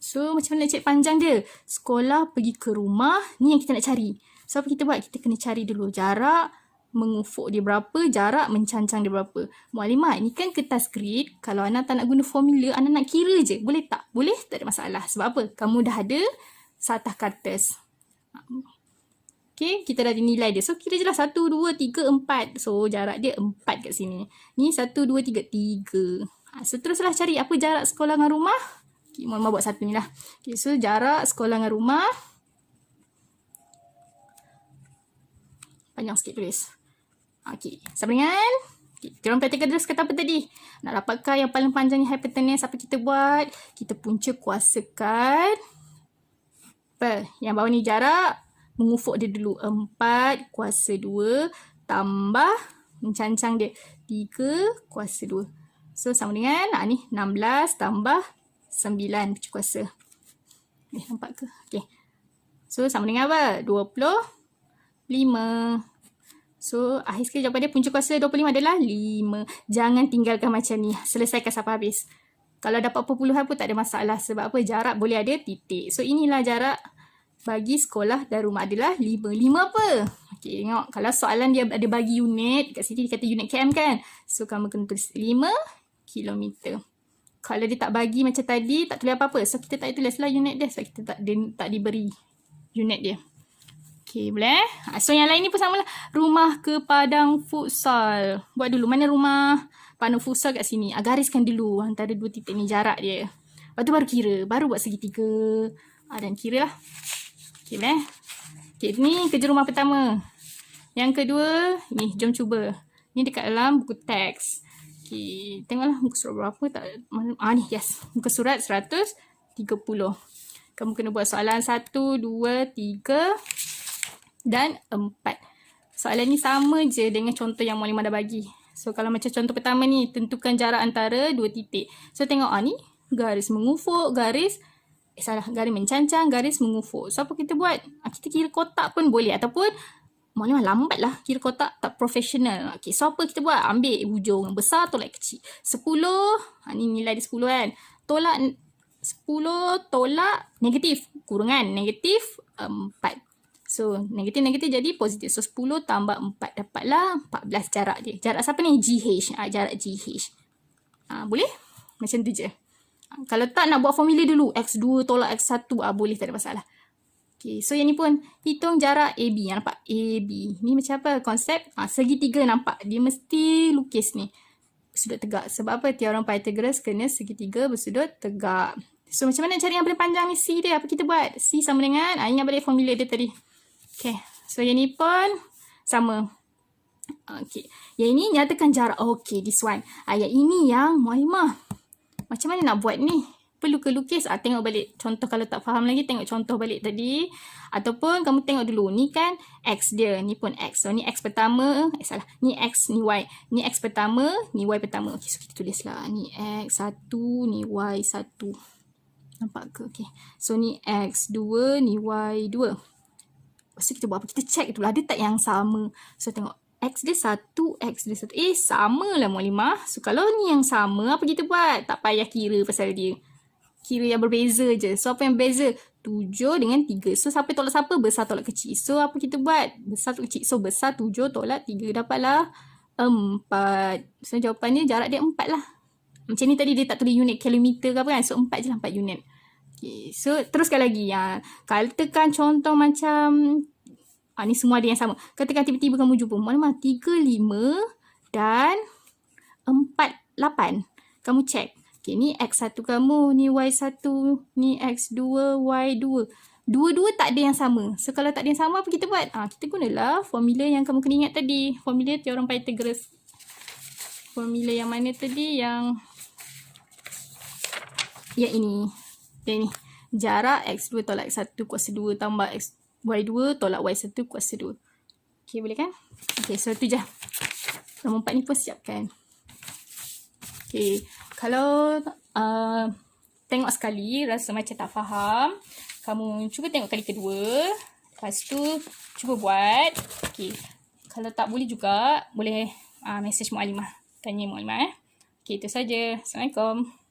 So macam mana nak cek panjang dia? Sekolah pergi ke rumah, ni yang kita nak cari. So apa kita buat? Kita kena cari dulu jarak mengufuk dia berapa, jarak mencancang dia berapa. Mukadimah, ni kan kertas grid. Kalau Ana tak nak guna formula, Ana nak kira je. Boleh tak? Boleh, tak ada masalah. Sebab apa? Kamu dah ada satah kertas. Okay, kita dah ada nilai dia. So kira je lah 1, 2, 3, 4. So jarak dia 4 kat sini. Ni 1, 2, 3, 3. So teruslah cari apa jarak sekolah dengan rumah. Okay, Mama buat satu ni lah. Okay, so jarak sekolah dengan rumah. Panjang sikit tulis. Okay, sama dengan. Okay, kita orang praktikal terus kata apa tadi? Nak dapatkan yang paling panjang ni hypotenuse, apa kita buat? Kita punca kuasakan. Apa? Yang bawah ni jarak. Mengufuk dia dulu. 4 kuasa 2 tambah mencancang dia. 3 kuasa 2. So sama dengan ni 16 tambah 9 kecil kuasa. Nampak ke? Okay. So sama dengan apa? 25. So akhir sekali jawapan dia punca kuasa 25 adalah 5. Jangan tinggalkan macam ni. Selesaikan sampai habis. Kalau dapat perpuluhan pun tak ada masalah. Sebab apa? Jarak boleh ada titik. So inilah jarak bagi sekolah dan rumah adalah 5. 5 apa? Okay, tengok. Kalau soalan dia ada bagi unit. Kat sini dia kata unit km kan? So, kamu kena tulis 5 kilometer. Kalau dia tak bagi macam tadi, tak tulis apa-apa. So, kita tak tulislah unit dia. So, kita tak diberi unit dia. Okay, boleh? So, yang lain ni pun samalah. Rumah ke padang futsal. Buat dulu. Mana rumah padang futsal kat sini? Gariskan dulu antara dua titik ni jarak dia. Lepas tu baru kira. Baru buat segitiga. Dan kira lah. Okay, boleh? Okay, ni kerja rumah pertama. Yang kedua, ni jom cuba. Ni dekat dalam buku teks. Okay, tengoklah muka surat berapa. Ni, yes. Muka surat 130. Kamu kena buat soalan 1, 2, 3 dan 4. Soalan ni sama je dengan contoh yang Mualimah dah bagi. So, kalau macam contoh pertama ni, tentukan jarak antara dua titik. So, tengok ni, garis mengufuk, garis garis mencancang, garis mengufuk. So, apa kita buat? Kita kira kotak pun boleh. Ataupun, Mualimah lambat lah. Kira kotak tak profesional. Okay, so apa kita buat? Ambil hujung besar, tolak kecil. 10. Ni nilai dia 10 kan. Tolak 10, tolak negatif. Kurungan negatif 4. So, negatif-negatif jadi positif. So, 10 tambah 4. Dapatlah 14 jarak dia. Jarak siapa ni? GH. Jarak GH. Boleh? Macam tu je. Kalau tak nak buat formula dulu. X2 tolak X1. Boleh, tak ada masalah. Okay, so yang ni pun hitung jarak AB. Yang nampak AB. Ni macam apa konsep? Segitiga nampak. Dia mesti lukis ni. Bersudut tegak. Sebab apa? Teorem Pythagoras kena segitiga bersudut tegak. So macam mana cari yang paling panjang ni? C dia. Apa kita buat? C sama dengan. Ingat balik formula dia tadi. Okay. So yang ni pun sama. Okay. Yang ini nyatakan jarak. Okay, this one. Yang ini yang Mualimah. Macam mana nak buat ni? Perlu ke lukis? Tengok balik contoh. Kalau tak faham lagi, tengok contoh balik tadi. Ataupun kamu tengok dulu. Ni kan X dia. Ni pun X. So, ni X pertama. Salah. Ni X, ni Y. Ni X pertama, ni Y pertama. Okay, so kita tulislah. Ni X1, ni Y1. Nampak ke? Okay. So, ni X2, ni Y2. So, kita buat apa? Kita check dulu. Ada tak yang sama? So, tengok. X dia 1, X dia 1. Sama lah Mualimah. So, kalau ni yang sama, apa kita buat? Tak payah kira pasal dia. Kira yang berbeza je. So, apa yang berbeza? 7 dengan 3. So, siapa tolak siapa? Besar tolak kecil. So, apa kita buat? Besar tolak kecil. So, besar 7 tolak 3. Dapatlah 4. So, jawapannya jarak dia 4 lah. Macam ni tadi dia tak tulis unit kilometer ke apa kan? So, 4 je lah. 4 unit. Okay. So, teruskan lagi. Katakan contoh macam... ni semua ada yang sama. Katakan tiba-tiba kamu jumpa. Mualimah 3, 5 dan 4, 8. Kamu check. Okay, ni X1 kamu. Ni Y1. Ni X2, Y2. Dua-dua tak ada yang sama. So, kalau tak ada yang sama, apa kita buat? Kita gunalah formula yang kamu kena ingat tadi. Formula teorem Pythagoras. Formula yang mana tadi? Yang ini. Yang ini. Jarak X2 tolak X1 kuasa 2 tambah Y2 tolak Y1 kuasa 2. Okay, boleh kan? Okay, so tu je. Nombor 4 ni pun siapkan. Okay, kalau tengok sekali rasa macam tak faham, kamu cuba tengok kali kedua. Lepas tu, cuba buat. Okay, kalau tak boleh juga, boleh message Mualimah. Tanya Mualimah. Okay, itu saja. Assalamualaikum.